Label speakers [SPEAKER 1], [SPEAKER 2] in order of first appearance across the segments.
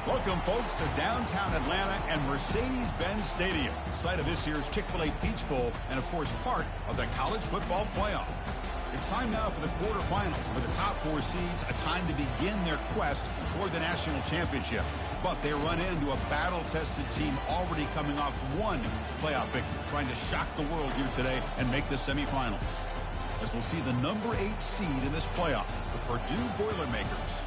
[SPEAKER 1] Welcome, folks, to downtown Atlanta and Mercedes-Benz Stadium, site of this year's Chick-fil-A Peach Bowl and, of course, part of the college football playoff. It's time now for the quarterfinals, where the top four seeds a time to begin their quest toward the national championship. But they run into a battle-tested team already coming off one playoff victory, trying to shock the world here today and make the semifinals. As we'll see the number 8 seed in this playoff, the Purdue Boilermakers,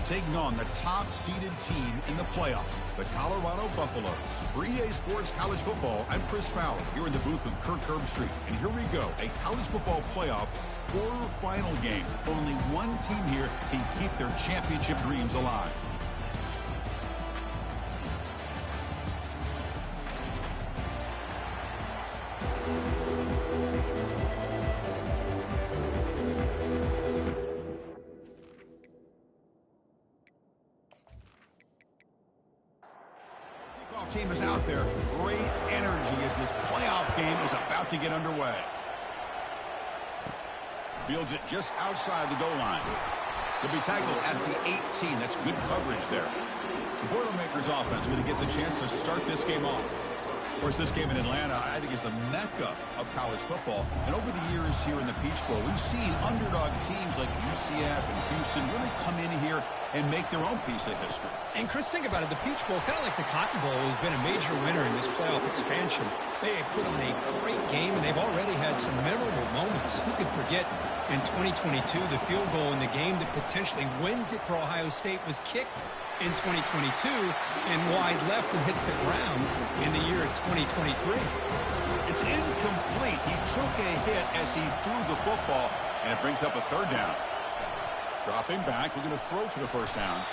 [SPEAKER 1] taking on the top-seeded team in the playoff, the Colorado Buffaloes. For EA Sports College Football, I'm Chris Fowler, here in the booth with Kirk Herbstreit. And here we go, a college football playoff quarterfinal game. Only one team here can keep their championship dreams alive. Team is out there. Great energy as this playoff game is about to get underway. Fields it just outside the goal line. He'll be tackled at the 18. That's good coverage there. The Boilermakers offense going to get the chance to start this game off. Of course, this game in Atlanta, I think, is the mecca of college football. And over the years here in the Peach Bowl, we've seen underdog teams like UCF and Houston really come in here and make their own piece of history.
[SPEAKER 2] And, Chris, think about it. The Peach Bowl, kind of like the Cotton Bowl, has been a major winner in this playoff expansion. They have put on a great game, and they've already had some memorable moments. Who could forget in 2022 the field goal in the game that potentially wins it for Ohio State was kicked in 2022 and wide left and hits the ground in the year of 2023.
[SPEAKER 1] It's incomplete. He took a hit as he threw the football, and it brings up a third down. Dropping back, looking to throw for the first down.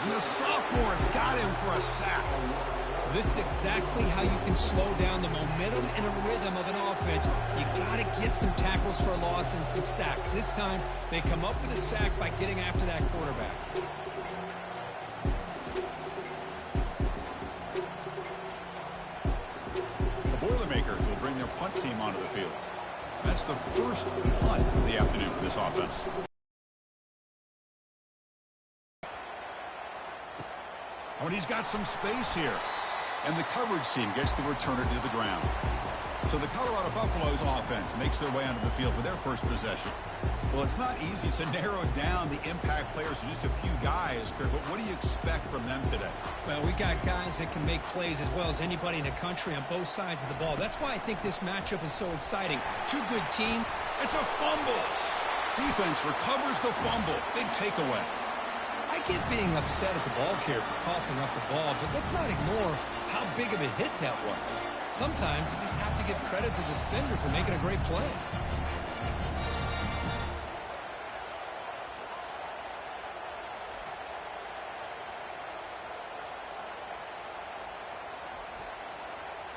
[SPEAKER 1] And the sophomore's got him for a sack.
[SPEAKER 2] This is exactly how you can slow down the momentum and a rhythm of an offense. You got to get some tackles for a loss and some sacks. This time, they come up with a sack by getting after that quarterback.
[SPEAKER 1] The Boilermakers will bring their punt team onto the field. That's the first punt of the afternoon for this offense. Oh, and he's got some space here. And the coverage team gets the returner to the ground. So the Colorado Buffaloes offense makes their way onto the field for their first possession. Well, it's not easy to narrow down the impact players to just a few guys, Kurt, but what do you expect from them today?
[SPEAKER 2] Well, we got guys that can make plays as well as anybody in the country on both sides of the ball. That's why I think this matchup is so exciting. Two good teams.
[SPEAKER 1] It's a fumble. Defense recovers the fumble. Big takeaway.
[SPEAKER 2] I get being upset at the ball carrier for coughing up the ball, but let's not ignore how big of a hit that was. Sometimes you just have to give credit to the defender for making a great play.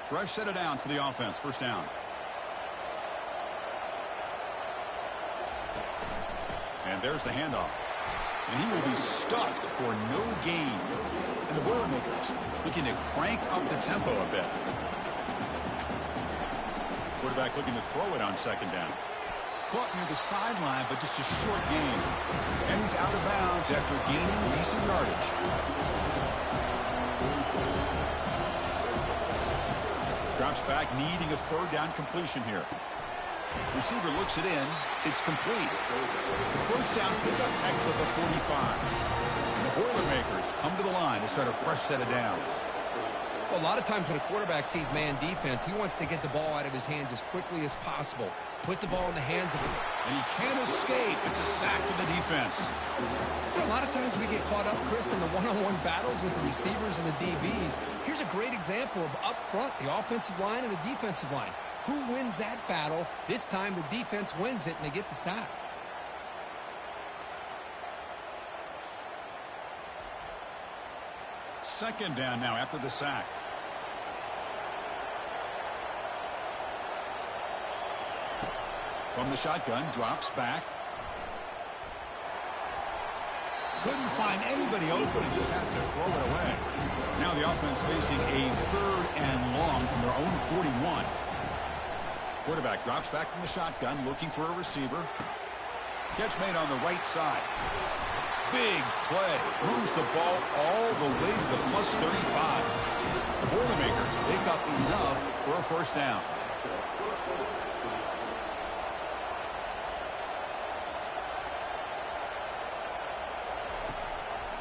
[SPEAKER 1] Fresh set of downs for the offense. First down. And there's the handoff. And he will be stuffed for no gain. And the Boilermakers looking to crank up the tempo a bit. Quarterback looking to throw it on second down. Caught near the sideline, but just a short gain. And he's out of bounds after gaining decent yardage. Drops back, needing a third down completion here. Receiver looks it in. It's complete. The first down pickup tackle at the 45. And the Boilermakers come to the line to start a fresh set of downs.
[SPEAKER 2] Well, a lot of times when a quarterback sees man defense, he wants to get the ball out of his hands as quickly as possible. Put the ball in the hands of him.
[SPEAKER 1] And he can't escape. It's a sack for the defense.
[SPEAKER 2] Well, a lot of times we get caught up, Chris, in the one-on-one battles with the receivers and the DBs. Here's a great example of up front, the offensive line and the defensive line. Who wins that battle? This time the defense wins it, and they get the sack.
[SPEAKER 1] Second down now after the sack. From the shotgun, drops back. Couldn't find anybody open and just has to throw it away. Now the offense facing a third and long from their own 41. Quarterback drops back from the shotgun, looking for a receiver. Catch made on the right side. Big play. Moves the ball all the way to the plus 35. The Boilermakers pick up enough for a first down.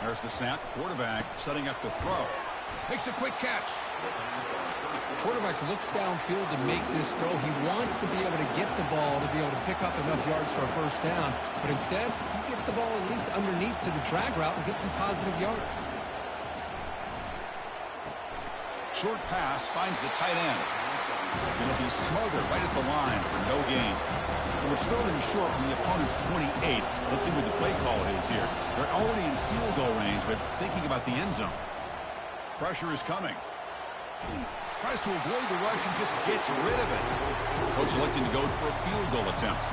[SPEAKER 1] There's the snap. Quarterback setting up to throw. Makes a quick catch.
[SPEAKER 2] Quarterback looks downfield to make this throw. He wants to be able to get the ball to be able to pick up enough yards for a first down. But instead, he gets the ball at least underneath to the drag route and gets some positive yards.
[SPEAKER 1] Short pass finds the tight end. It'll be smothered right at the line for no gain. So it's third and short from the opponent's 28. Let's see what the play call is here. They're already in field goal range, but thinking about the end zone. Pressure is coming. Tries to avoid the rush and just gets rid of it. Coach electing to go for a field goal attempt.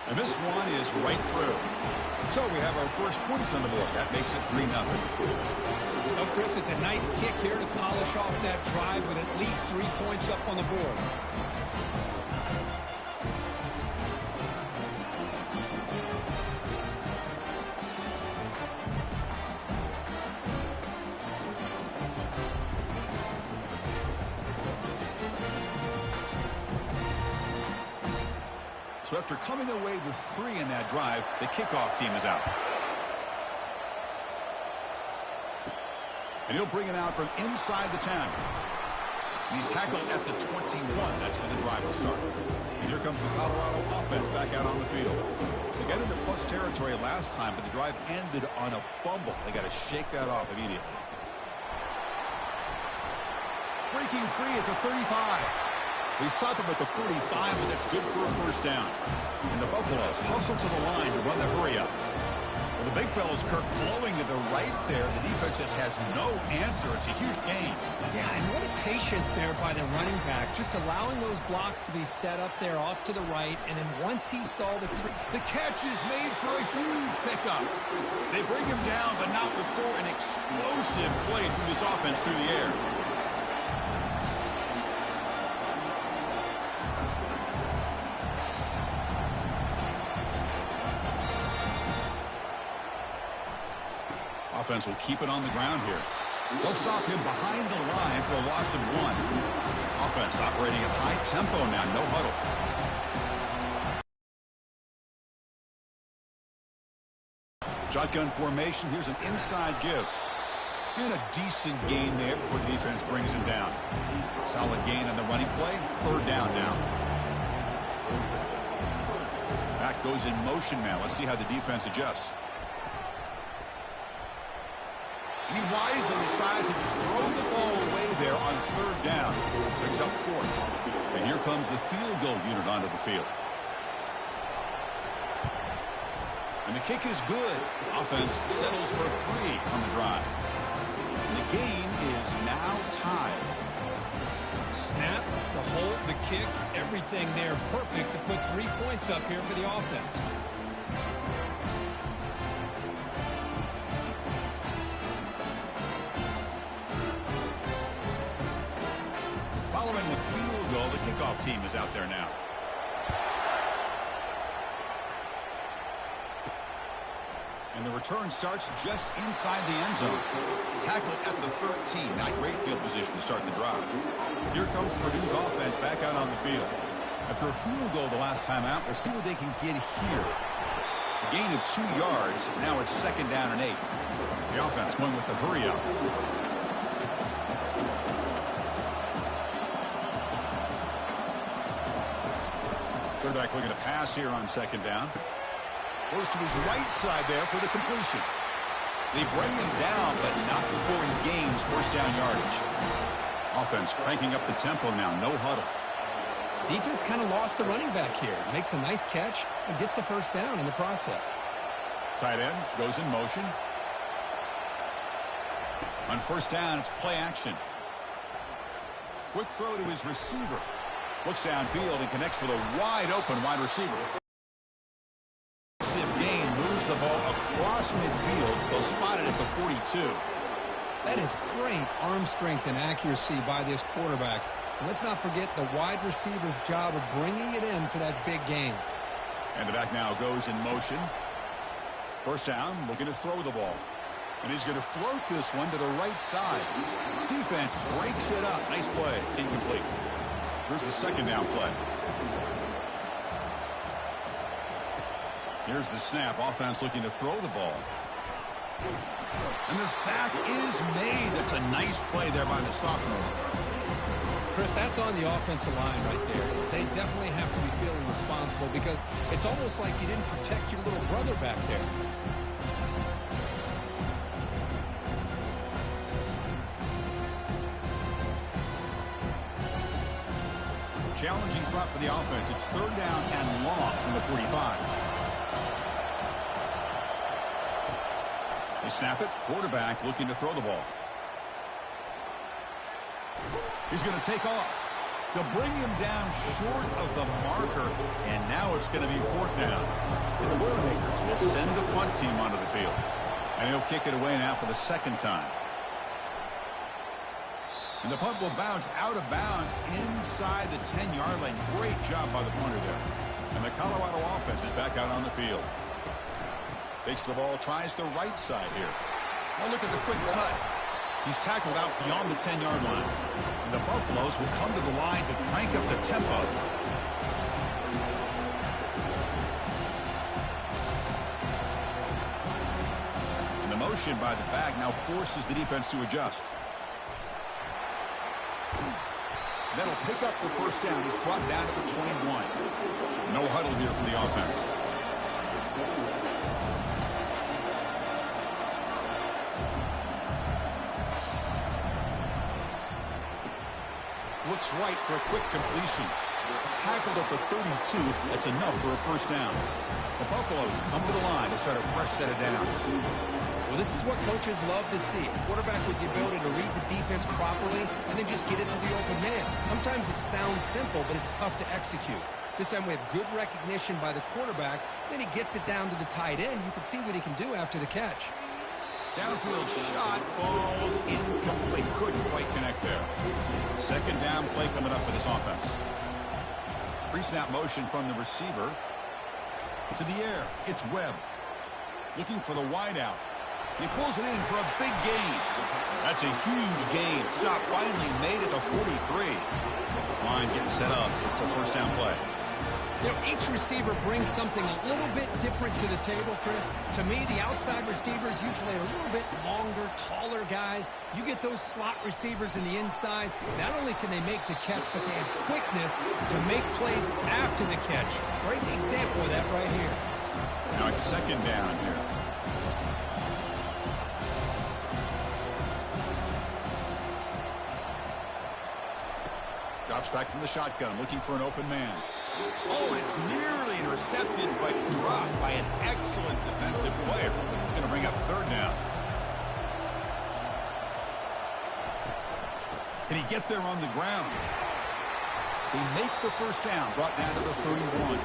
[SPEAKER 1] And this one is right through. So we have our first points on the board. That makes it 3-0.
[SPEAKER 2] Well, Chris, it's a nice kick here to polish off that drive with at least 3 points up on the board.
[SPEAKER 1] So after coming away with 3 in that drive, the kickoff team is out. And he'll bring it out from inside the 10. And he's tackled at the 21. That's where the drive will start. And here comes the Colorado offense back out on the field. They got into plus territory last time, but the drive ended on a fumble. They got to shake that off immediately. Breaking free at the 35. They stop him at the 45, but that's good for a first down. And the Buffaloes hustle to the line to run the hurry up. Well, the big fellow's Kirk flowing to the right there. The defense just has no answer. It's a huge gain.
[SPEAKER 2] Yeah, and what a patience there by the running back. Just allowing those blocks to be set up there off to the right. And then once he saw the
[SPEAKER 1] catch is made for a huge pickup. They bring him down, but not before an explosive play through this offense through the air. Offense will keep it on the ground here. They'll stop him behind the line for a loss of 1. Offense operating at high tempo now, no huddle. Shotgun formation. Here's an inside give. And a decent gain there before the defense brings him down. Solid gain on the running play. Third down now. Back goes in motion now. Let's see how the defense adjusts. And he wisely decides to just throw the ball away there on third down. Brings up 4th. And here comes the field goal unit onto the field. And the kick is good. Offense settles for 3 on the drive. And the game is now tied.
[SPEAKER 2] Snap, the hold, the kick, everything there perfect to put 3 points up here for the offense.
[SPEAKER 1] Following the field goal, the kickoff team is out there now. And the return starts just inside the end zone. Tackled at the 13. Not great field position to start the drive. Here comes Purdue's offense back out on the field. After a field goal the last time out, we'll see what they can get here. A gain of 2 yards. Now it's 2nd down and 8. The offense going with the hurry up. Quarterback looking to pass here on 2nd down. Goes to his right side there for the completion. They bring him down, but not before he gains first down yardage. Offense cranking up the tempo now. No huddle.
[SPEAKER 2] Defense kind of lost the running back here. Makes a nice catch and gets the first down in the process.
[SPEAKER 1] Tight end goes in motion. On first down, it's play action. Quick throw to his receiver. Looks downfield and connects with a wide-open wide receiver. Gain moves the ball across midfield. They'll spot it at the 42.
[SPEAKER 2] That is great arm strength and accuracy by this quarterback. And let's not forget the wide receiver's job of bringing it in for that big game.
[SPEAKER 1] And the back now goes in motion. First down, looking to throw the ball. And he's going to float this one to the right side. Defense breaks it up. Nice play. Incomplete. Here's the second down play. Here's the snap. Offense looking to throw the ball. And the sack is made. That's a nice play there by the sophomore.
[SPEAKER 2] Chris, that's on the offensive line right there. They definitely have to be feeling responsible because it's almost like you didn't protect your little brother back there.
[SPEAKER 1] Challenging spot for the offense. It's third down and long from the 45. They snap it. Quarterback looking to throw the ball. He's going to take off. They'll bring him down short of the marker, and now it's going to be fourth down. And the Boilermakers will send the punt team onto the field. And he'll kick it away now for the second time. And the punt will bounce out of bounds inside the 10-yard line. Great job by the punter there. And the Colorado offense is back out on the field. Takes the ball, tries the right side here. Now look at the quick cut. He's tackled out beyond the 10-yard line. And the Buffaloes will come to the line to crank up the tempo. And the motion by the back now forces the defense to adjust. That'll pick up the first down. He's brought down to the 21. No huddle here for the offense. Looks right for a quick completion. Tackled at the 32. That's enough for a first down. The Buffaloes come to the line to start a fresh set of downs.
[SPEAKER 2] Well, this is what coaches love to see. A quarterback with the ability to read the defense properly and then just get it to the open man. Sometimes it sounds simple, but it's tough to execute. This time we have good recognition by the quarterback. Then he gets it down to the tight end. You can see what he can do after the catch.
[SPEAKER 1] Downfield shot falls incomplete. Couldn't quite connect there. Second down play coming up for this offense. Pre-snap motion from the receiver. To the air. It's Webb. Looking for the wideout. He pulls it in for a big gain. That's a huge gain. Stop finally made at the 43. This line getting set up. It's a first down play.
[SPEAKER 2] You know, each receiver brings something a little bit different to the table, Chris. To me, the outside receivers usually are a little bit longer, taller guys. You get those slot receivers in the inside. Not only can they make the catch, but they have quickness to make plays after the catch. Great example of that right here.
[SPEAKER 1] Now it's second down here. Drops back from the shotgun, looking for an open man. Oh, and it's nearly intercepted, but dropped by an excellent defensive player. It's going to bring up third down. Can he get there on the ground? They make the first down, brought down to the 31.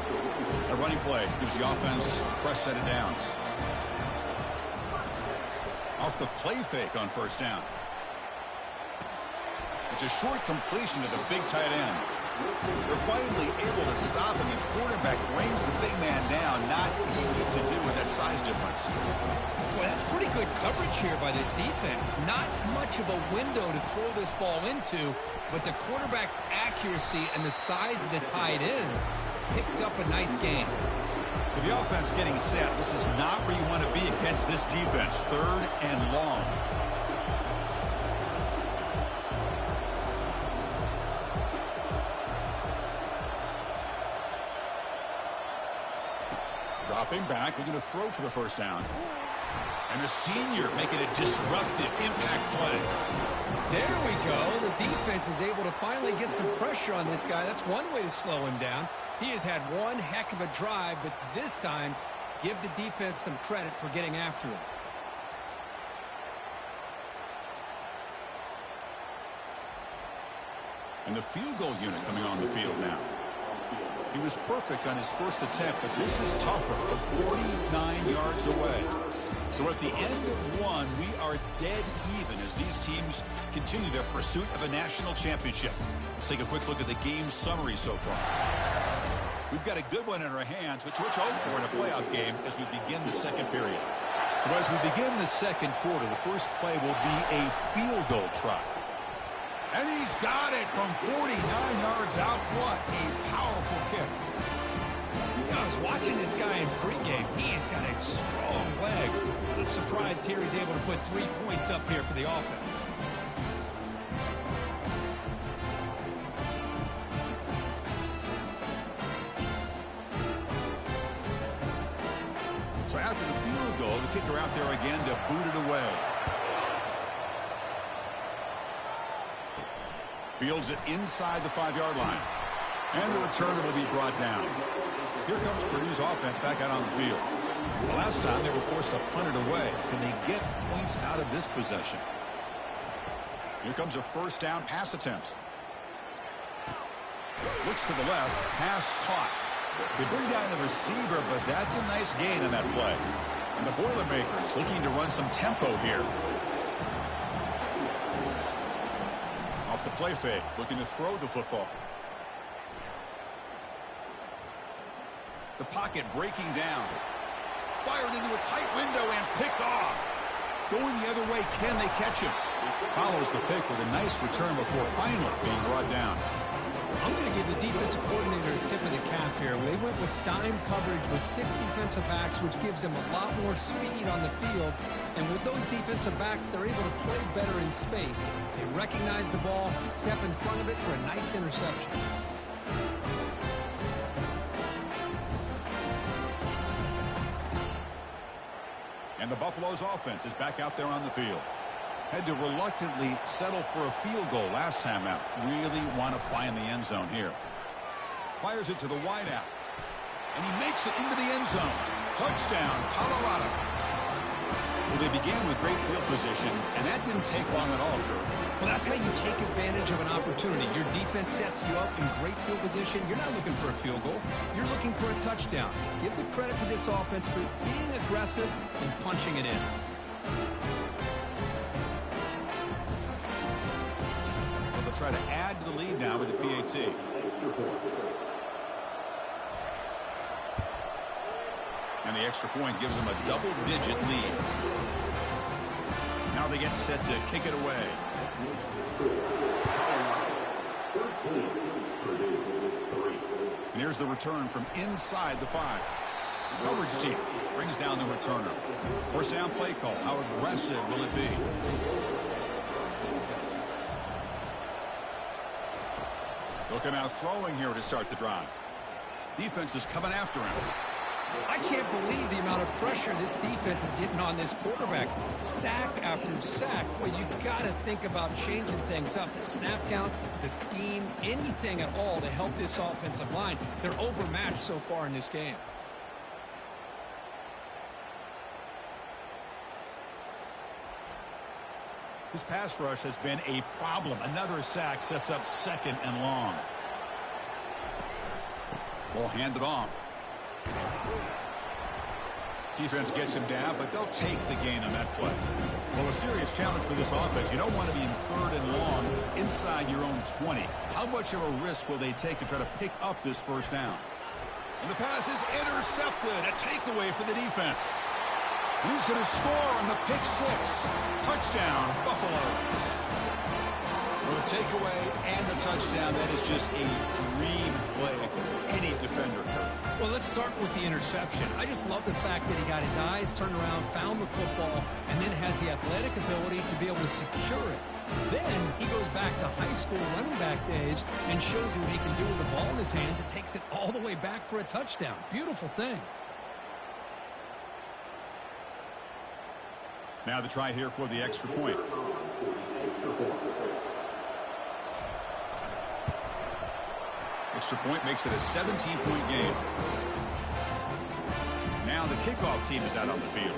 [SPEAKER 1] A running play gives the offense a fresh set of downs. Off the play fake on first down. It's a short completion to the big tight end. They're finally able to stop him, and quarterback brings the big man down. Not easy to do with that size difference.
[SPEAKER 2] Boy, that's pretty good coverage here by this defense. Not much of a window to throw this ball into, but the quarterback's accuracy and the size of the tight end picks up a nice gain.
[SPEAKER 1] So the offense getting set. This is not where you want to be against this defense. Third and long. Dropping back, we're going to throw for the first down. And the senior making a disruptive impact play.
[SPEAKER 2] There we go. The defense is able to finally get some pressure on this guy. That's one way to slow him down. He has had one heck of a drive, but this time, give the defense some credit for getting after him.
[SPEAKER 1] And the field goal unit coming on the field now. He was perfect on his first attempt, but this is tougher from 49 yards away. So at the end of one, we are dead even as these teams continue their pursuit of a national championship. Let's take a quick look at the game summary so far. We've got a good one in our hands, which we're hoping for in a playoff game as we begin the second period. So as we begin the second quarter, the first play will be a field goal try. And he's got it from 49 yards out. What a powerful kick.
[SPEAKER 2] I was watching this guy in pregame. He's got a strong leg. I'm surprised here he's able to put 3 points up here for the offense.
[SPEAKER 1] So after the field goal, the kicker out there again to boot it away. Fields it inside the 5-yard line. And the returner will be brought down. Here comes Purdue's offense back out on the field. The last time they were forced to punt it away. Can they get points out of this possession? Here comes a first down pass attempt. Looks to the left. Pass caught. They bring down the receiver, but that's a nice gain on that play. And the Boilermakers looking to run some tempo here. Off the play fake, looking to throw the football. The pocket breaking down. Fired into a tight window and picked off. Going the other way, can they catch him? Follows the pick with a nice return before finally being brought down.
[SPEAKER 2] I'm going to give the defensive coordinator a tip of the cap here. They went with dime coverage with 6 defensive backs, which gives them a lot more speed on the field. And with those defensive backs, they're able to play better in space. They recognize the ball, step in front of it for a nice interception.
[SPEAKER 1] And the Buffalo's offense is back out there on the field. Had to reluctantly settle for a field goal last time out. Really want to find the end zone here. Fires it to the wideout. And he makes it into the end zone. Touchdown, Colorado. Well, they began with great field position, and that didn't take long at all, Drew.
[SPEAKER 2] Well, that's how you take advantage of an opportunity. Your defense sets you up in great field position. You're not looking for a field goal. You're looking for a touchdown. Give the credit to this offense for being aggressive and punching it in.
[SPEAKER 1] Well, they'll try to add to the lead now with the PAT. And the extra point gives them a double-digit lead. Now they get set to kick it away. And here's the return from inside the 5. The coverage team brings down the returner. First down play call. How aggressive will it be? Looking out throwing here to start the drive. Defense is coming after him.
[SPEAKER 2] I can't believe the amount of pressure this defense is getting on this quarterback. Sack after sack. Well, you got to think about changing things up. The snap count, the scheme, anything at all to help this offensive line. They're overmatched so far in this game.
[SPEAKER 1] This pass rush has been a problem. Another sack sets up second and long. Ball handed off. Defense gets him down, but they'll take the gain on that play. Well, a serious challenge for this offense. You don't want to be in third and long inside your own 20. How much of a risk will they take to try to pick up this first down? And the pass is intercepted. A takeaway for the defense. And he's going to score on the pick 6. Touchdown, Buffalo. Well, the takeaway and the touchdown, that is just a dream play for any defender.
[SPEAKER 2] Well, let's start with the interception. I just love the fact that he got his eyes turned around, found the football, and then has the athletic ability to be able to secure it. Then he goes back to high school running back days and shows you what he can do with the ball in his hands. It takes it all the way back for a touchdown. Beautiful thing.
[SPEAKER 1] Now the try here for the extra point. Extra point makes it a 17-point game. Now the kickoff team is out on the field.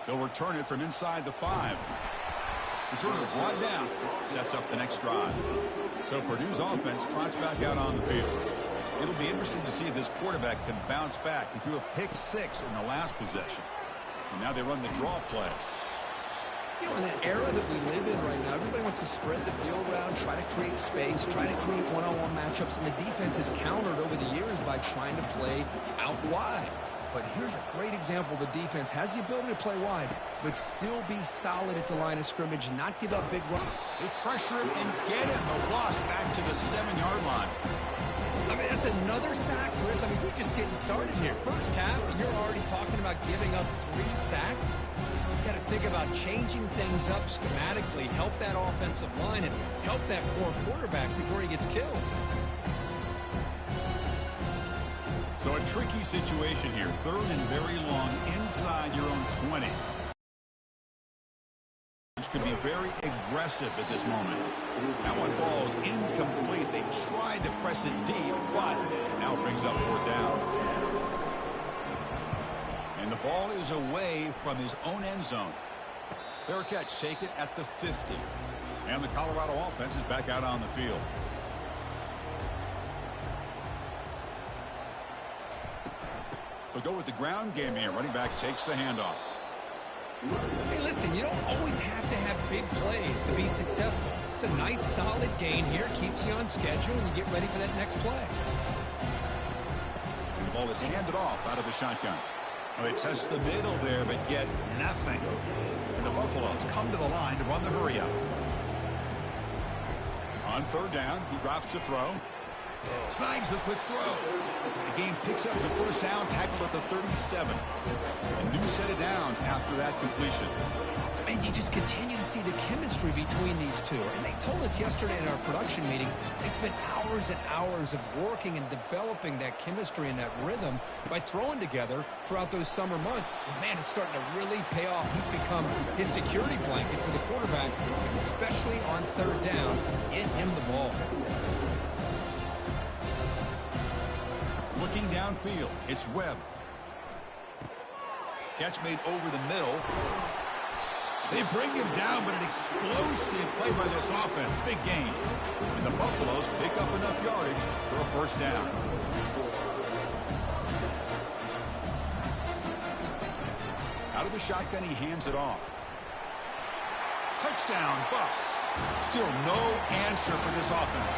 [SPEAKER 1] They'll return it from inside the 5. Return it brought down. Sets up the next drive. So Purdue's offense trots back out on the field. It'll be interesting to see if this quarterback can bounce back. He threw a pick 6 in the last possession. And now they run the draw play.
[SPEAKER 2] You know, in that era that we live in right now, everybody wants to spread the field around, try to create space, try to create one-on-one matchups, and the defense has countered over the years by trying to play out wide. But here's a great example. The defense has the ability to play wide, but still be solid at the line of scrimmage, not give up big runs.
[SPEAKER 1] They pressure him and get him. The loss back to the 7-yard line.
[SPEAKER 2] I mean, that's another sack, Chris. I mean, we're just getting started here. First half, and you're already talking about giving up 3 sacks. You got to think about changing things up schematically, help that offensive line, and help that poor quarterback before he gets killed.
[SPEAKER 1] So a tricky situation here. 3rd and very long inside your own 20. Which could be very aggressive at this moment. That one falls incomplete. They tried to press it deep, but now it brings up 4th down. And the ball is away from his own end zone. Fair catch, take it at the 50. And the Colorado offense is back out on the field. They'll go with the ground game here. Running back takes the handoff.
[SPEAKER 2] Hey, listen, you don't always have to have big plays to be successful. It's a nice, solid gain here. Keeps you on schedule, and you get ready for that next play.
[SPEAKER 1] And the ball is handed off out of the shotgun. Well, they test the middle there, but get nothing. And the Buffaloes come to the line to run the hurry up. On 3rd down, he drops to throw. Snags the quick throw. The game picks up the 1st down, tackled at the 37. A new set of downs after that completion.
[SPEAKER 2] And you just continue to see the chemistry between these two. And they told us yesterday in our production meeting, they spent hours and hours of working and developing that chemistry and that rhythm by throwing together throughout those summer months. And, man, it's starting to really pay off. He's become his security blanket for the quarterback, especially on 3rd down. Get him the ball.
[SPEAKER 1] Looking downfield, it's Webb. Catch made over the middle. They bring him down, but an explosive play by this offense. Big gain. And the Buffaloes pick up enough yardage for a 1st down. Out of the shotgun, he hands it off. Touchdown, Buffs. Still no answer for this offense.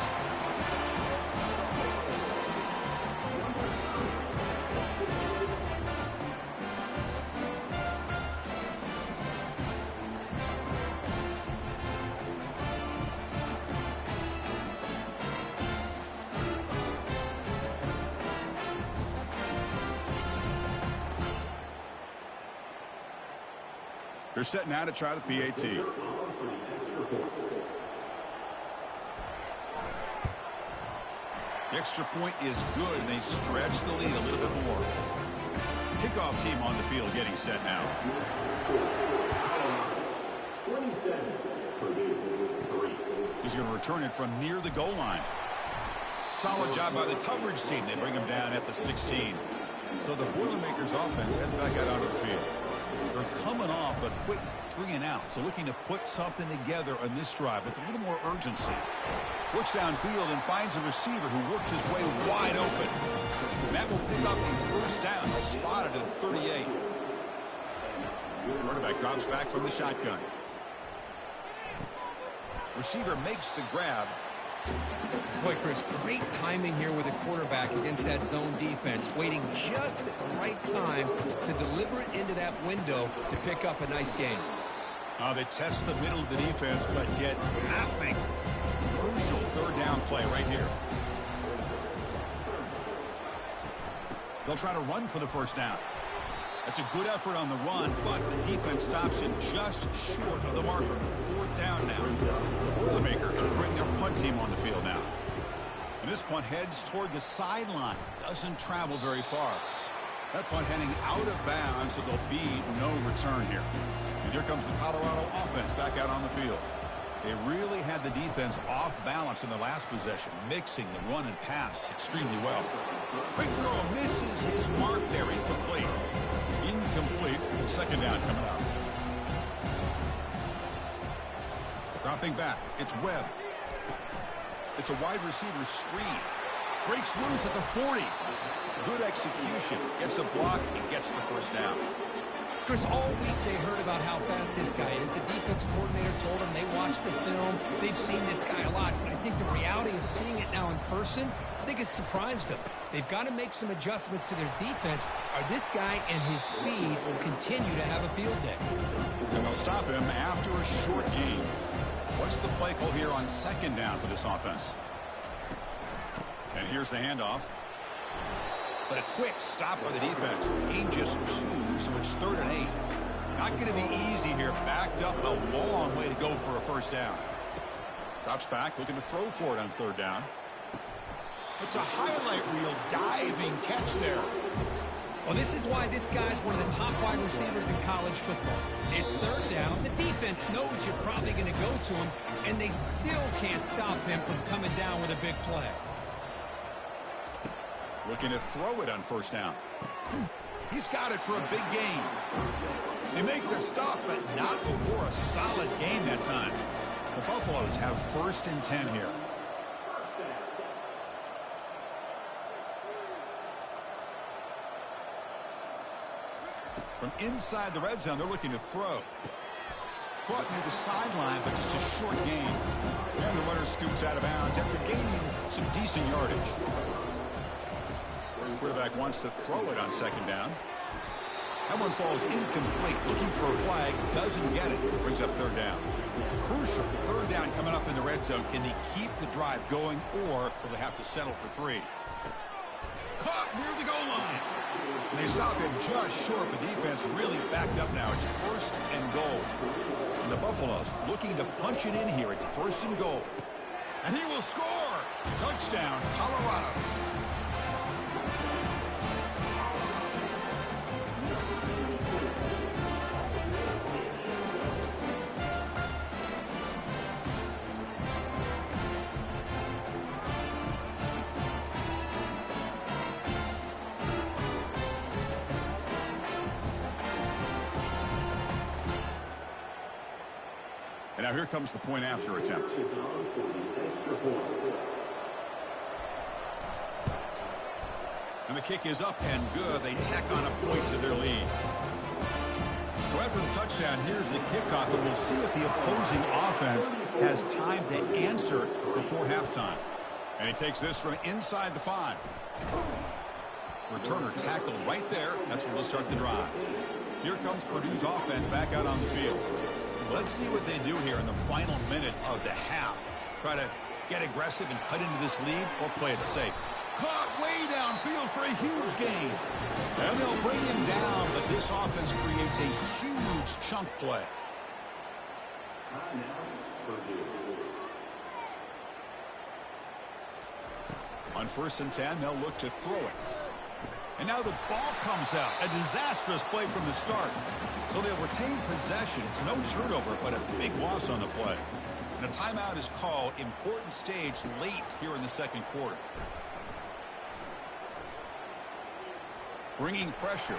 [SPEAKER 1] They're set now to try the PAT. The extra point is good, and they stretch the lead a little bit more. Kickoff team on the field getting set now. He's going to return it from near the goal line. Solid job by the coverage team. They bring him down at the 16. So the Boilermakers offense heads back out onto the field. They're coming off a quick 3 and out, so looking to put something together on this drive with a little more urgency. Works downfield and finds a receiver who worked his way wide open. That will pick up a 1st down. They'll spot it at 38. Quarterback drops back from the shotgun. Receiver makes the grab.
[SPEAKER 2] Boy, Chris, great timing here with a quarterback against that zone defense, waiting just at the right time to deliver it into that window to pick up a nice gain.
[SPEAKER 1] They test the middle of the defense, but get nothing. Crucial 3rd down play right here. They'll try to run for the 1st down. That's a good effort on the run, but the defense stops it just short of the marker. 4th down now. The Boilermakers bring their punt team on the field now. And this punt heads toward the sideline. Doesn't travel very far. That punt heading out of bounds, so there'll be no return here. And here comes the Colorado offense back out on the field. They really had the defense off balance in the last possession, mixing the run and pass extremely well. Quick throw misses his mark there. Incomplete. Incomplete. 2nd down coming up. Dropping back. It's Webb. It's a wide receiver screen. Breaks loose at the 40. Good execution. Gets a block and gets the first down.
[SPEAKER 2] Chris, all week they heard about how fast this guy is. The defensive coordinator told them they watched the film. They've seen this guy a lot. But I think the reality is seeing it now in person, I think it's surprised them. They've got to make some adjustments to their defense, or this guy and his speed will continue to have a field day.
[SPEAKER 1] And they'll stop him after a short gain. What's the play call here on second down for this offense? And here's the handoff. But a quick stop by the defense. Gain just 2, so it's 3rd and 8. Not going to be easy here. Backed up a long way to go for a first down. Drops back, looking to throw for it on 3rd down. It's a highlight reel diving catch there.
[SPEAKER 2] Well, this is why this guy's one of the top wide receivers in college football. It's 3rd down. The defense knows you're probably going to go to him, and they still can't stop him from coming down with a big play.
[SPEAKER 1] Looking to throw it on 1st down. He's got it for a big gain. They make the stop, but not before a solid gain that time. The Buffaloes have 1st and 10 here. From inside the red zone, they're looking to throw. Caught near the sideline, but just a short gain. And the runner scoots out of bounds after gaining some decent yardage. The quarterback wants to throw it on 2nd down. That one falls incomplete. Looking for a flag, doesn't get it. Brings up 3rd down. Crucial 3rd down coming up in the red zone. Can they keep the drive going, or will they have to settle for 3? Caught near the goal line. And they stop him just short. The defense really backed up now. It's 1st and goal. And the Buffaloes looking to punch it in here. It's 1st and goal. And he will score. Touchdown, Colorado. And now here comes the point after attempt. And the kick is up and good. They tack on a point to their lead. So after the touchdown, here's the kickoff, and we'll see if the opposing offense has time to answer before halftime. And he takes this from inside the 5. Returner tackled right there. That's where they'll start the drive. Here comes Purdue's offense back out on the field. Let's see what they do here in the final minute of the half. Try to get aggressive and cut into this lead, or play it safe. Caught way downfield for a huge gain. And they'll bring him down, but this offense creates a huge chunk play. On 1st and 10, they'll look to throw it. And now the ball comes out. A disastrous play from the start. So they'll retain possession. It's no turnover, but a big loss on the play. And a timeout is called. Important stage late here in the 2nd quarter. Bringing pressure.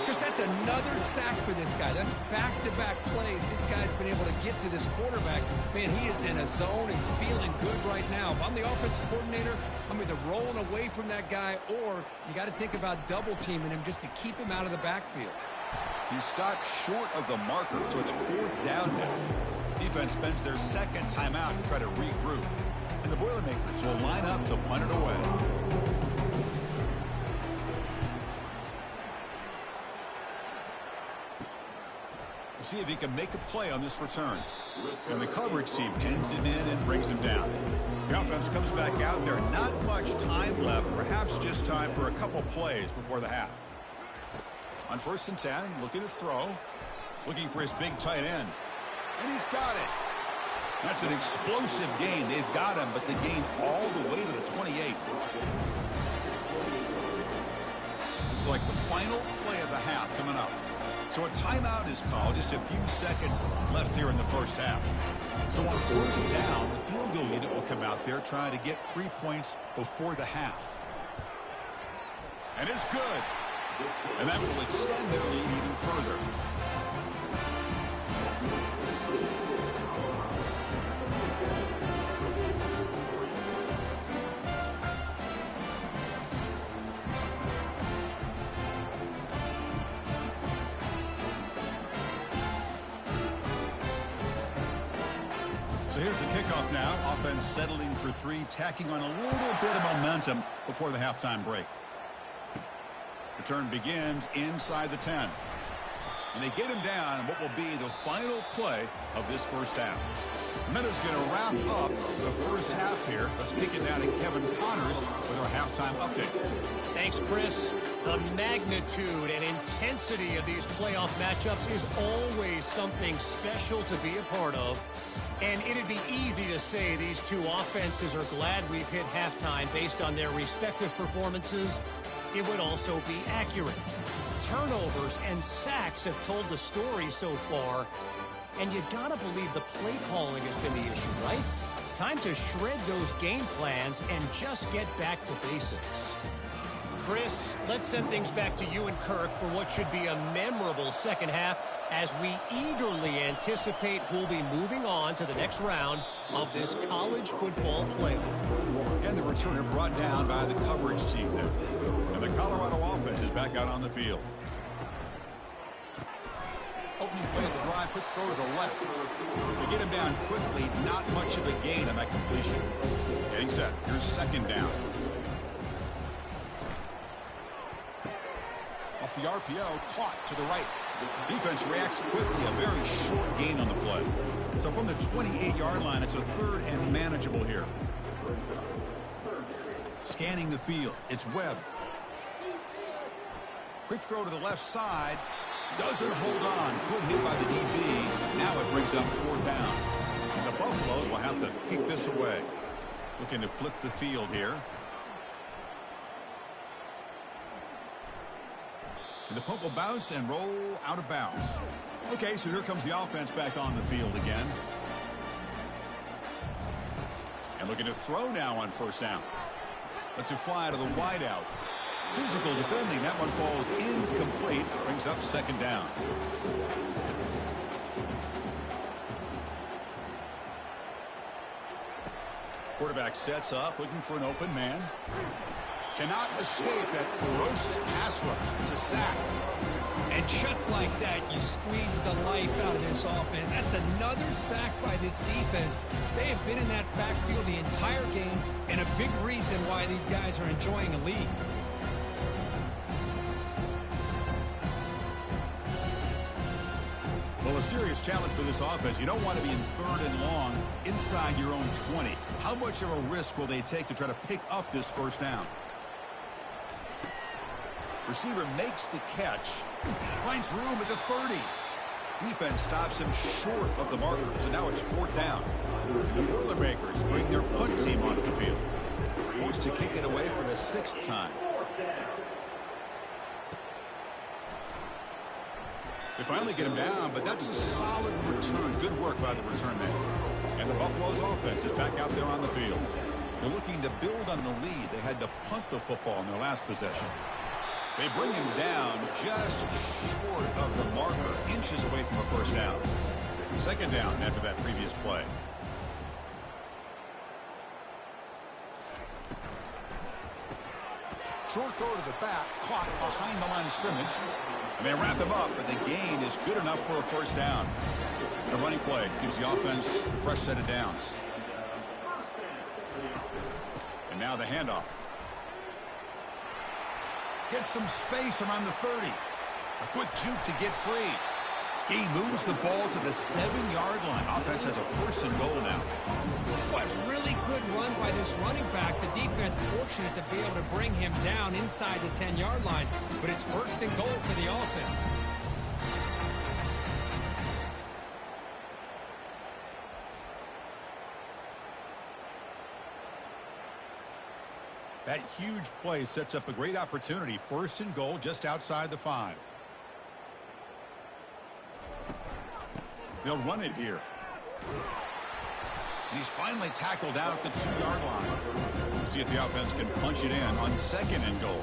[SPEAKER 2] Because that's another sack for this guy. That's back-to-back plays. This guy's been able to get to this quarterback. Man, he is in a zone and feeling good right now. If I'm the offensive coordinator, I'm either rolling away from that guy, or you got to think about double-teaming him just to keep him out of the backfield.
[SPEAKER 1] He stopped short of the marker, so it's 4th down now. Defense spends their 2nd timeout to try to regroup. And the Boilermakers will line up to punt it away. See if he can make a play on this return. And the coverage team pins him in and brings him down. The offense comes back out there. Not much time left. Perhaps just time for a couple plays before the half. On 1st and 10, looking to throw. Looking for his big tight end. And he's got it. That's an explosive gain. They've got him, but the gain all the way to the 28. Looks like the final play of the half coming up. So a timeout is called. Just a few seconds left here in the 1st half. So on 1st down, the field goal unit will come out there trying to get 3 points before the half. And it's good. And that will extend their lead even further. So here's the kickoff now. Offense settling for three, tacking on a little bit of momentum before the halftime break. Return begins inside the 10. And they get him down in what will be the final play of this first half. Minutes going to wrap up the first half here. Let's kick it down to Kevin Connors with our halftime update.
[SPEAKER 3] Thanks, Chris. The magnitude and intensity of these playoff matchups is always something special to be a part of. And it'd be easy to say these two offenses are glad we've hit halftime based on their respective performances. It would also be accurate. Turnovers and sacks have told the story so far. And you gotta believe the play calling has been the issue, right? Time to shred those game plans and just get back to basics. Chris, let's send things back to you and Kirk for what should be a memorable second half as we eagerly anticipate who'll be moving on to the next round of this college football playoff.
[SPEAKER 1] And the returner brought down by the coverage team there. And the Colorado offense is back out on the field. Opening play of the drive, quick throw to the left. To get him down quickly, not much of a gain on that completion. Getting set. Here's second down. Off the RPO, caught to the right. Defense reacts quickly, a very short gain on the play. So from the 28-yard line, it's a third and manageable here. Scanning the field, it's Webb. Quick throw to the left side. Doesn't hold on. Good hit by the DB. Now it brings up fourth down. And the Buffaloes will have to kick this away. Looking to flip the field here. And the punt will bounce and roll out of bounds. Okay, so here comes the offense back on the field again. And looking to throw now on first down. Lets it fly to the wideout. Physical defending. That one falls incomplete. Brings up second down. Quarterback sets up, looking for an open man. Cannot escape that ferocious pass rush. It's a sack.
[SPEAKER 2] And just like that, you squeeze the life out of this offense. That's another sack by this defense. They have been in that backfield the entire game, and a big reason why these guys are enjoying a lead.
[SPEAKER 1] Well, a serious challenge for this offense. You don't want to be in third and long inside your own 20. How much of a risk will they take to try to pick up this first down? Receiver makes the catch. Finds room at the 30. Defense stops him short of the marker. So now it's fourth down. The Boilermakers bring their punt team onto the field. Forced to kick it away for the sixth time. They finally get him down, but that's a solid return. Good work by the return man. And the Buffaloes offense is back out there on the field. They're looking to build on the lead. They had to punt the football in their last possession. They bring him down just short of the marker, inches away from a first down. Second down after that previous play. Short throw to the back, caught behind the line of scrimmage. And they wrap him up, but the gain is good enough for a first down. The running play gives the offense a fresh set of downs. And now the handoff. Gets some space around the 30. A quick juke to get free. He moves the ball to the 7-yard line. Offense has a first and goal now.
[SPEAKER 2] What really good run by this running back. The defense fortunate to be able to bring him down inside the 10-yard line. But it's first and goal for the offense.
[SPEAKER 1] That huge play sets up a great opportunity. First and goal just outside the 5. They'll run it here. And he's finally tackled out at the 2-yard line. We'll see if the offense can punch it in on second and goal.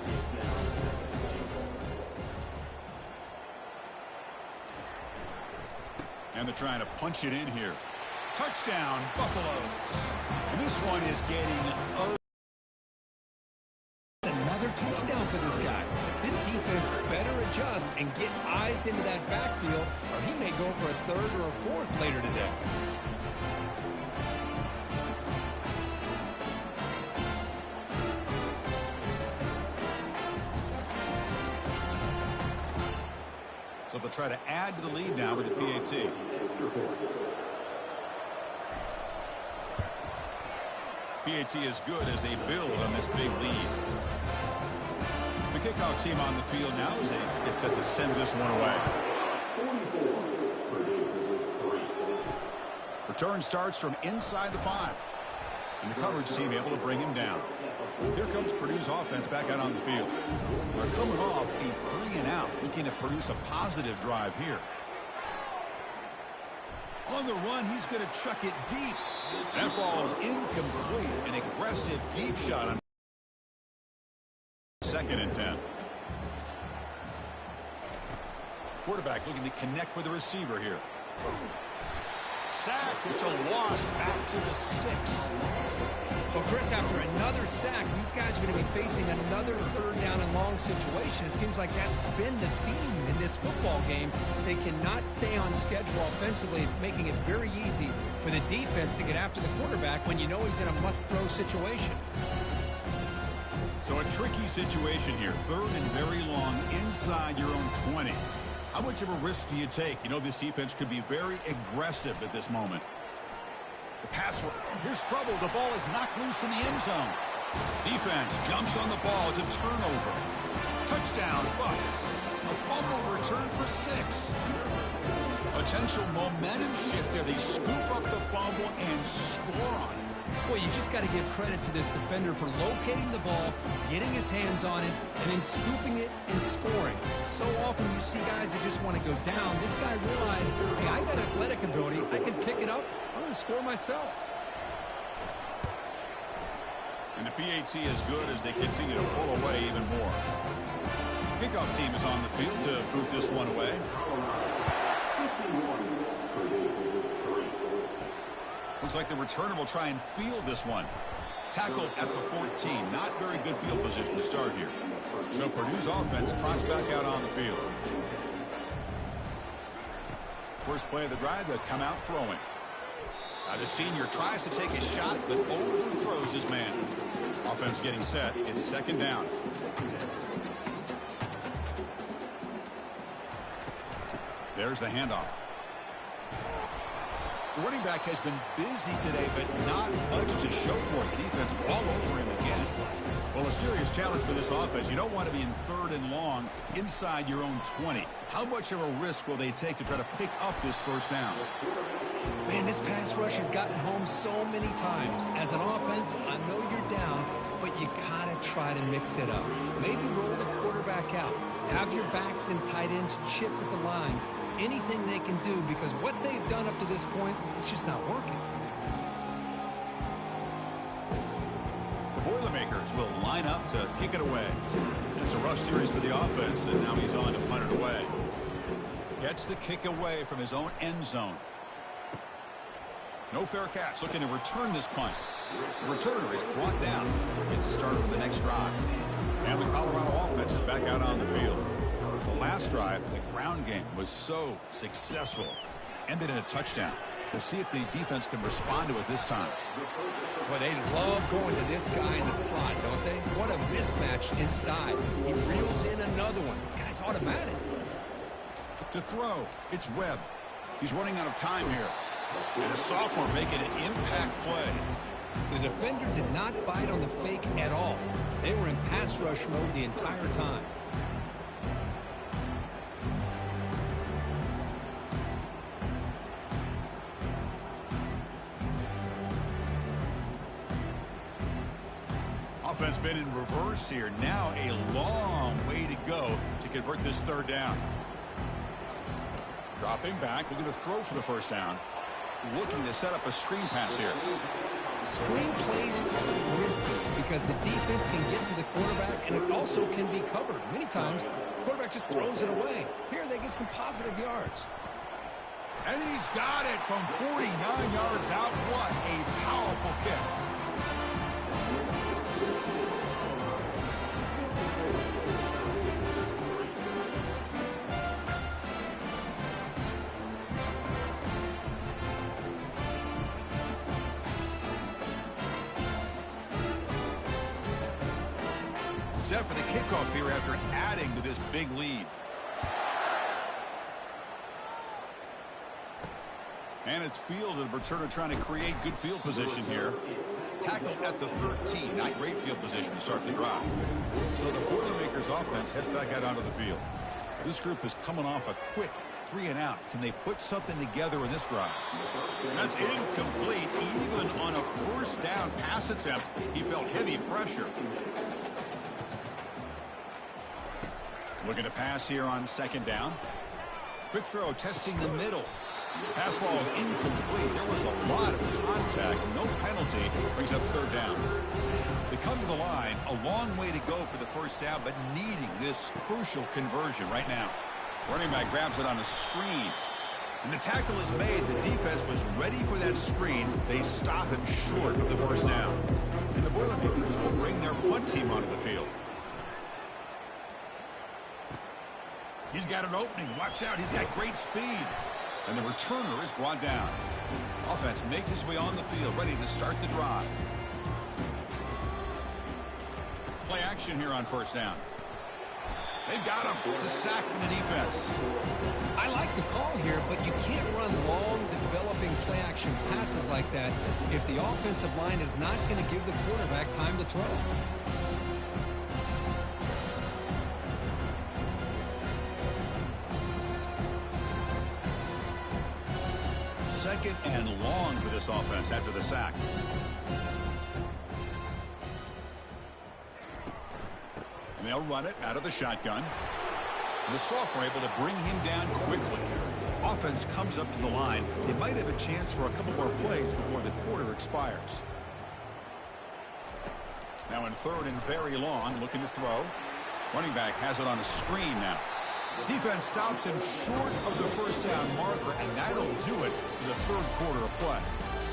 [SPEAKER 1] And they're trying to punch it in here. Touchdown, Buffaloes. And this one is getting
[SPEAKER 2] Another touchdown for this guy. This defense better adjust and get eyes into that backfield, or he may go for a third or a fourth later today.
[SPEAKER 1] So they'll try to add to the lead now with the PAT. PAT is good as they build on this big lead. The kickoff team on the field now as they get set to send this one away. Return starts from inside the 5. And the coverage team able to bring him down. Here comes Purdue's offense back out on the field. They're coming off a 3-and-out, looking to produce a positive drive here. On the run, he's going to chuck it deep. That ball is incomplete. An aggressive deep shot on 2nd and 10. Quarterback looking to connect with the receiver here. Sacked. It's a loss back to the 6.
[SPEAKER 2] Well, Chris, after another sack, these guys are going to be facing another 3rd down and long situation. It seems like that's been the theme in this football game. They cannot stay on schedule offensively, making it very easy for the defense to get after the quarterback when you know he's in a must-throw situation.
[SPEAKER 1] So a tricky situation here. 3rd and very long inside your own 20. How much of a risk do you take? You know this defense could be very aggressive at this moment. The pass, here's trouble. The ball is knocked loose in the end zone. Defense jumps on the ball. It's a turnover. Touchdown, Bucks. A fumble return for 6. Potential momentum shift there. They scoop up the fumble and score on it.
[SPEAKER 2] Well, you just got to give credit to this defender for locating the ball, getting his hands on it, and then scooping it and scoring. So often you see guys that just want to go down. This guy realized, hey, I got athletic ability. I can pick it up. I'm going to score myself.
[SPEAKER 1] And the PAT is good as they continue to pull away even more. Kickoff team is on the field to boot this one away. Looks like the returner will try and field this one. Tackled at the 14. Not very good field position to start here. So Purdue's offense trots back out on the field. First play of the drive, they'll come out throwing. The senior tries to take a shot, but overthrows his man. Offense getting set. It's 2nd down. There's the handoff. The running back has been busy today, but not much to show for it. The defense all over him again. Well, a serious challenge for this offense. You don't want to be in 3rd and long inside your own 20. How much of a risk will they take to try to pick up this 1st down?
[SPEAKER 2] Man, this pass rush has gotten home so many times. As an offense, I know you're down, but you gotta try to mix it up. Maybe roll the quarterback out. Have your backs and tight ends chip at the line. Anything they can do, because what they've done up to this point, it's just not working.
[SPEAKER 1] The Boilermakers will line up to kick it away. And it's a rough series for the offense, and now he's on to punt it away. Gets the kick away from his own end zone. No fair catch. Looking to return this punt. The returner is brought down. It's a starter for the next drive. And the Colorado offense is back out on the field. The last drive, the ground game was so successful. Ended in a touchdown. We'll see if the defense can respond to it this time.
[SPEAKER 2] Well, they love going to this guy in the slot, don't they? What a mismatch inside. He reels in another one. This guy's automatic.
[SPEAKER 1] To throw, it's Webb. He's running out of time here. And a sophomore making an impact play.
[SPEAKER 2] The defender did not bite on the fake at all. They were in pass rush mode the entire time.
[SPEAKER 1] Offense been in reverse here. Now a long way to go to convert this 3rd down. Dropping back, looking to throw for the 1st down. Looking to set up a screen pass here.
[SPEAKER 2] Screen plays are risky because the defense can get to the quarterback and it also can be covered. Many times, the quarterback just throws it away. Here they get some positive yards.
[SPEAKER 1] And he's got it from 49 yards out. What a powerful kick. set for the kickoff here after adding to this big lead. And it's fielded. Returner trying to create good field position here. Tackled at the 13. Not great field position to start the drive. So the Boilermakers offense heads back out onto the field. This group is coming off a quick 3-and-out. Can they put something together in this drive? That's incomplete. Even on a first down pass attempt, he felt heavy pressure. Looking to pass here on second down. Quick throw testing the middle. Pass ball is incomplete. There was a lot of contact. No penalty. Brings up third down. They come to the line. A long way to go for the first down, but needing this crucial conversion right now. Running back grabs it on a screen. And the tackle is made. The defense was ready for that screen. They stop him short of the first down. And the Boilermakers will bring their punt team onto the field. He's got an opening. Watch out. He's got great speed. And the returner is brought down. Offense makes his way on the field, ready to start the drive. Play action here on first down. They've got him. It's a sack from the defense.
[SPEAKER 2] I like the call here, but you can't run long, developing play-action passes like that if the offensive line is not going to give the quarterback time to throw.
[SPEAKER 1] Second and long for this offense after the sack. And they'll run it out of the shotgun. And the sophomore able to bring him down quickly. Offense comes up to the line. They might have a chance for a couple more plays before the quarter expires. Now in third and very long, looking to throw. Running back has it on a screen now. Defense stops him short of the first down marker, and that'll do it for the third quarter of play.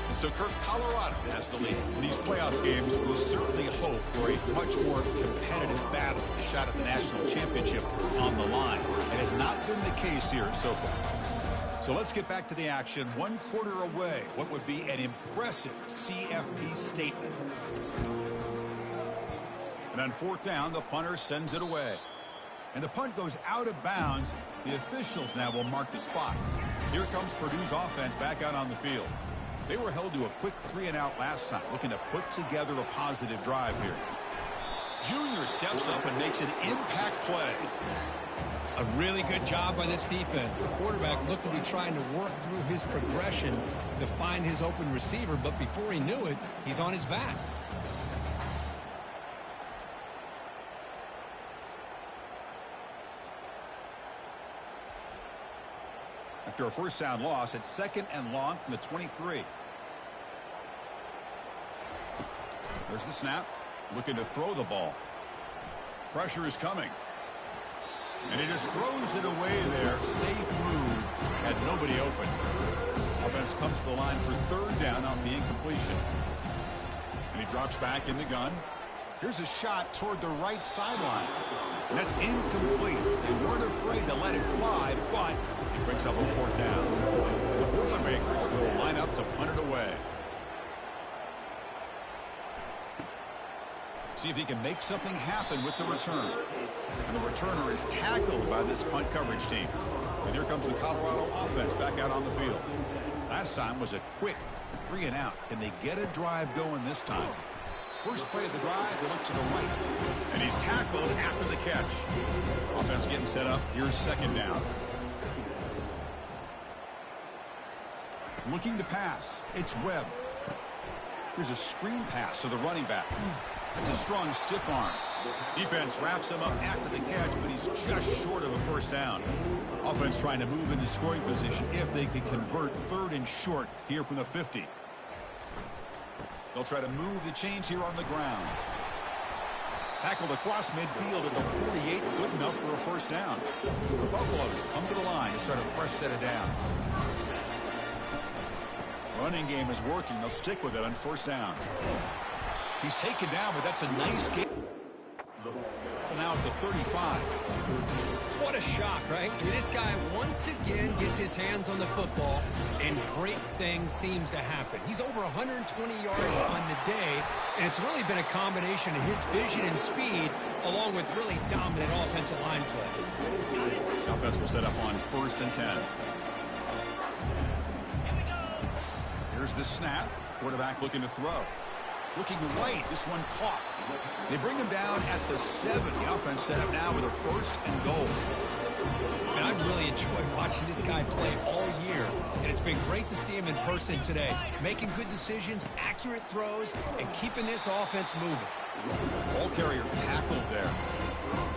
[SPEAKER 1] And so, Kirk, Colorado has the lead. In these playoff games, we'll certainly hope for a much more competitive battle with a shot at the national championship on the line. It has not been the case here so far. So let's get back to the action. 1 quarter away. What would be an impressive CFP statement. And on fourth down, the punter sends it away. And the punt goes out of bounds. The officials now will mark the spot. Here comes Purdue's offense back out on the field. They were held to a quick 3-and-out last time, looking to put together a positive drive here. Junior steps up and makes an impact play.
[SPEAKER 2] A really good job by this defense. The quarterback looked to be trying to work through his progressions to find his open receiver, but before he knew it, he's on his back.
[SPEAKER 1] After a first down loss, it's second and long from the 23. There's the snap. Looking to throw the ball. Pressure is coming. And he just throws it away there. Safe move. Had nobody open. Offense comes to the line for third down on the incompletion. And he drops back in the gun. Here's a shot toward the right sideline. And that's incomplete. They weren't afraid to let it fly, but it brings up a fourth down. The Boilermakers will line up to punt it away. See if he can make something happen with the return. And the returner is tackled by this punt coverage team. And here comes the Colorado offense back out on the field. Last time was a quick 3-and-out. Can they get a drive going this time? First play of the drive, they look to the right. And he's tackled after the catch. Offense getting set up. Here's second down. Looking to pass. It's Webb. Here's a screen pass to the running back. That's a strong stiff arm. Defense wraps him up after the catch, but he's just short of a first down. Offense trying to move into scoring position if they can convert third and short here from the 50. They'll try to move the chains here on the ground. Tackled across midfield at the 48, good enough for a first down. The Buffaloes come to the line to start a fresh set of downs. Running game is working. They'll stick with it on first down. He's taken down, but that's a nice game. Now at the 35.
[SPEAKER 2] What a a shock, right? I mean, this guy once again gets his hands on the football, and great things seems to happen. He's over 120 yards on the day, and it's really been a combination of his vision and speed, along with really dominant offensive line play.
[SPEAKER 1] The offense will set up on 1st and 10. Here's the snap. Quarterback looking to throw. Looking right. This one caught. They bring him down at the 7. The offense set up now with a 1st and goal.
[SPEAKER 2] And I've really enjoyed watching this guy play all year. And it's been great to see him in person today. Making good decisions, accurate throws, and keeping this offense moving.
[SPEAKER 1] Ball carrier tackled there.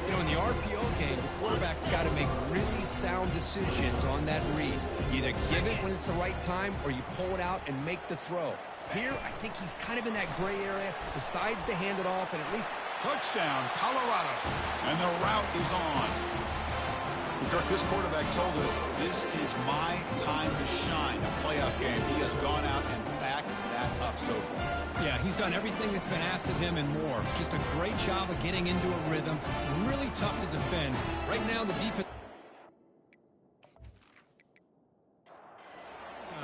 [SPEAKER 2] You know, in the RPO game, the quarterback's got to make really sound decisions on that read. You either give it when it's the right time or you pull it out and make the throw. Here, I think he's kind of in that gray area, decides to hand it off, and at least...
[SPEAKER 1] Touchdown, Colorado. And the route is on. Kirk, this quarterback told us this is my time to shine. A playoff game. He has gone out and backed that up so far.
[SPEAKER 2] Yeah, he's done everything that's been asked of him and more. Just a great job of getting into a rhythm. Really tough to defend. Right now, the defense...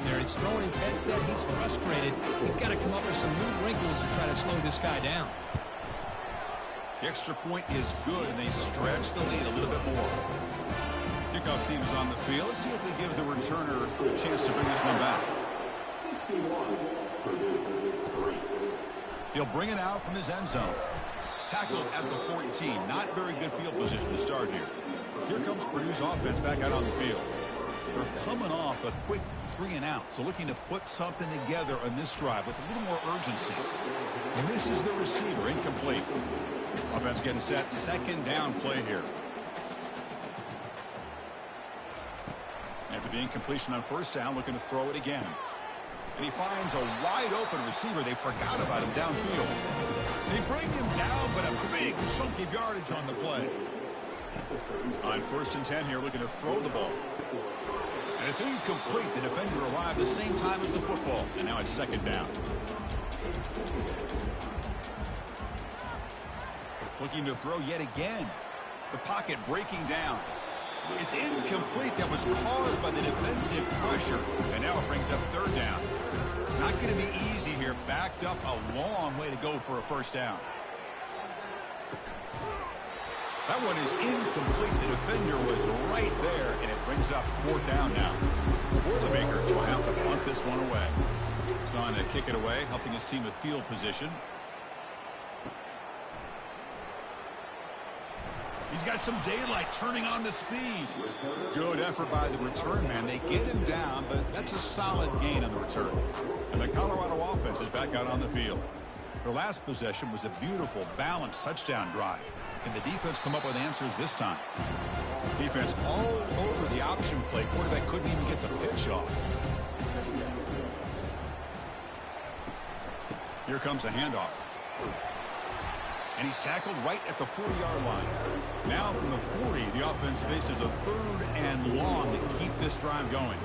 [SPEAKER 2] There, he's throwing his headset. He's frustrated. He's got to come up with some new wrinkles to try to slow this guy down.
[SPEAKER 1] The extra point is good, and they stretch the lead a little bit more. Kickoff team is on the field. Let's see if they give the returner a chance to bring this one back. He'll bring it out from his end zone. Tackled at the 14. Not very good field position to start here. Here comes Purdue's offense back out on the field. They're coming off a quick 3 and out, so looking to put something together on this drive with a little more urgency. And this is the receiver, incomplete. Offense getting set, 2nd down play here. After the incompletion on 1st down, looking to throw it again. And he finds a wide open receiver. They forgot about him downfield. They bring him down, but a big chunky yardage on the play. On 1st and 10 here, looking to throw the ball. And it's incomplete. The defender arrived the same time as the football. And now it's 2nd down. Looking to throw yet again. The pocket breaking down. It's incomplete. That was caused by the defensive pressure. And now it brings up 3rd down. Not going to be easy here. Backed up a long way to go for a 1st down. That one is incomplete. The defender was right there, and it brings up 4th down now. The Boilermakers will have to punt this one away. He's on to kick it away, helping his team with field position. He's got some daylight, turning on the speed. Good effort by the return man. They get him down, but that's a solid gain on the return. And the Colorado offense is back out on the field. Their last possession was a beautiful, balanced touchdown drive. Can the defense come up with answers this time? Defense all over the option play. Quarterback couldn't even get the pitch off. Here comes a handoff. And he's tackled right at the 40-yard line. Now from the 40, the offense faces a 3rd and long to keep this drive going.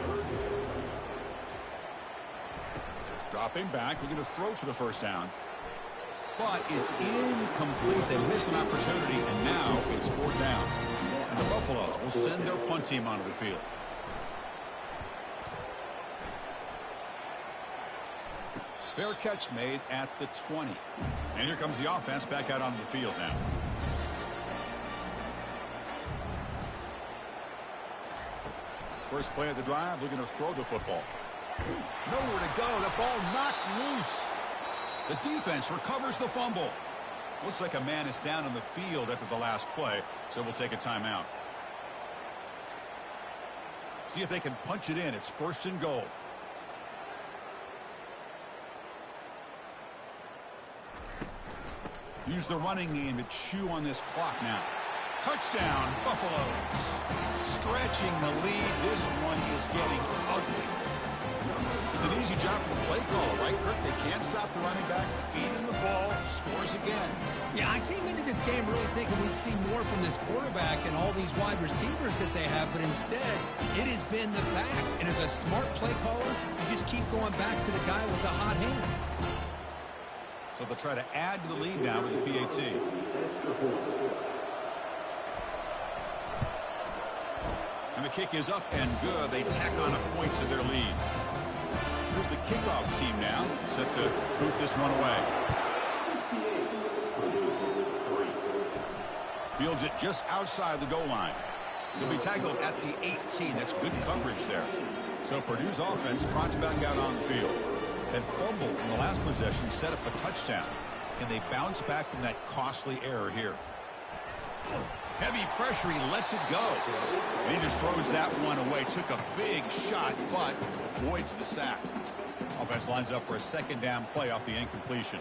[SPEAKER 1] Dropping back, looking to throw for the 1st down. But it's incomplete. They missed an opportunity, and now it's 4th down. And the Buffaloes will send their punt team onto the field. Fair catch made at the 20. And here comes the offense back out onto the field now. First play of the drive, looking to throw the football. Nowhere to go. The ball knocked loose. The defense recovers the fumble. Looks like a man is down on the field after the last play, so we'll take a timeout. See if they can punch it in. It's 1st and goal. Use the running game to chew on this clock now. Touchdown, Buffaloes. Stretching the lead. This one is getting ugly. It's an easy job for the play caller, right, Kirk? They can't stop the running back, feeding the ball, scores again.
[SPEAKER 2] Yeah, I came into this game really thinking we'd see more from this quarterback and all these wide receivers that they have, but instead, it has been the back. And as a smart play caller, you just keep going back to the guy with the hot hand.
[SPEAKER 1] So they'll try to add to the lead now with the PAT. And the kick is up and good. They tack on a point to their lead. Here's the kickoff team now, set to boot this one away. Fields it just outside the goal line. He'll be tackled at the 18. That's good coverage there. So Purdue's offense trots back out on the field. That fumble in the last possession set up a touchdown. Can they bounce back from that costly error here? Heavy pressure, he lets it go. And he just throws that one away. Took a big shot, but avoids the sack. Offense lines up for a second down play off the incompletion.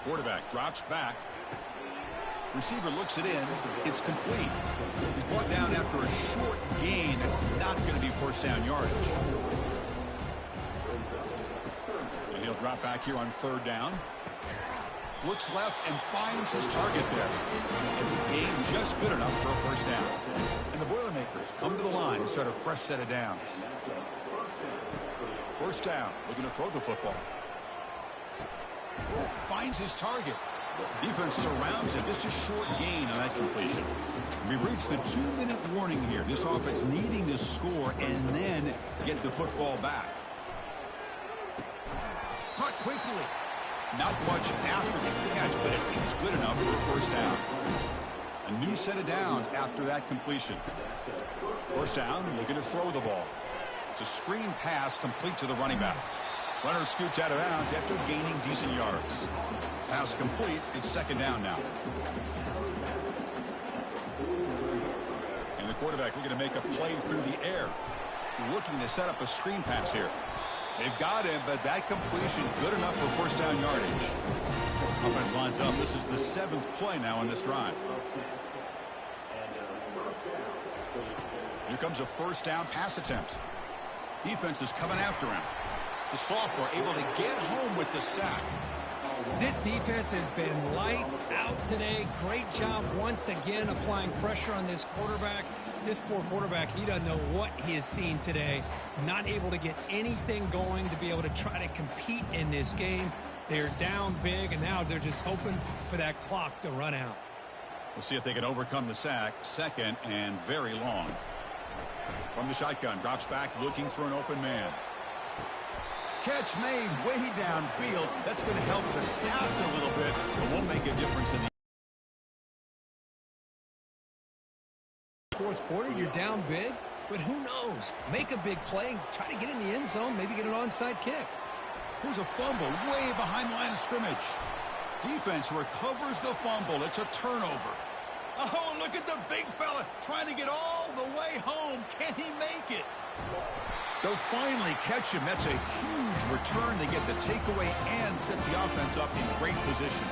[SPEAKER 1] Quarterback drops back. Receiver looks it in. It's complete. He's brought down after a short gain. That's not going to be first down yardage. And he'll drop back here on third down. Looks left and finds his target there. And the gain just good enough for a first down. And the Boilermakers come to the line and start a fresh set of downs. First down, looking to throw the football. Finds his target. Defense surrounds him. Just a short gain on that completion. We reached the 2-minute warning here. This offense needing to score and then get the football back. Caught quickly. Not much after the catch, but it is good enough for a first down. A new set of downs after that completion. First down, looking to throw the ball. It's a screen pass complete to the running back. Runner scoots out of bounds after gaining decent yards. Pass complete. It's second down now. And the quarterback looking to make a play through the air. Looking to set up a screen pass here. They've got him, but that completion good enough for first down yardage. Offense lines up. This is the 7th play now in this drive. Here comes a first down pass attempt. Defense is coming after him. The sophomore able to get home with the sack.
[SPEAKER 2] This defense has been lights out today. Great job once again applying pressure on this quarterback. This poor quarterback, he doesn't know what he has seen today. Not able to get anything going to be able to try to compete in this game. They're down big, and now they're just hoping for that clock to run out.
[SPEAKER 1] We'll see if they can overcome the sack. Second and very long. From the shotgun, drops back looking for an open man. Catch made way downfield. That's going to help the stats a little bit, but won't make a difference in the
[SPEAKER 2] fourth quarter. You're down big, but who knows? Make a big play, try to get in the end zone, maybe get an onside kick.
[SPEAKER 1] Here's a fumble way behind the line of scrimmage. Defense recovers the fumble. It's a turnover. Oh, look at the big fella trying to get all the way home. Can he make it? They'll finally catch him. That's a huge return. They get the takeaway and set the offense up in great position.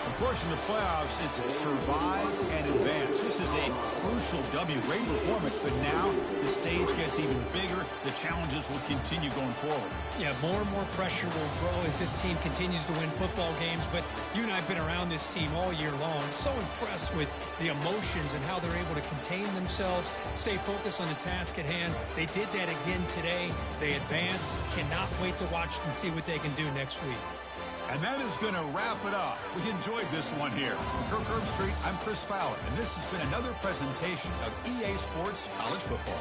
[SPEAKER 1] Of course, in the playoffs, it's survive and advance. This is a crucial W. Great performance, but now the stage gets even bigger. The challenges will continue going forward.
[SPEAKER 2] Yeah, more and more pressure will grow as this team continues to win football games. But you and I have been around this team all year long. So impressed with the emotions and how they're able to contain themselves, stay focused on the task at hand. They did that again today. They advance. Cannot wait to watch and see what they can do next week.
[SPEAKER 1] And that is going to wrap it up. We enjoyed this one here. From Kirk Street, I'm Chris Fowler, and this has been another presentation of EA Sports College Football.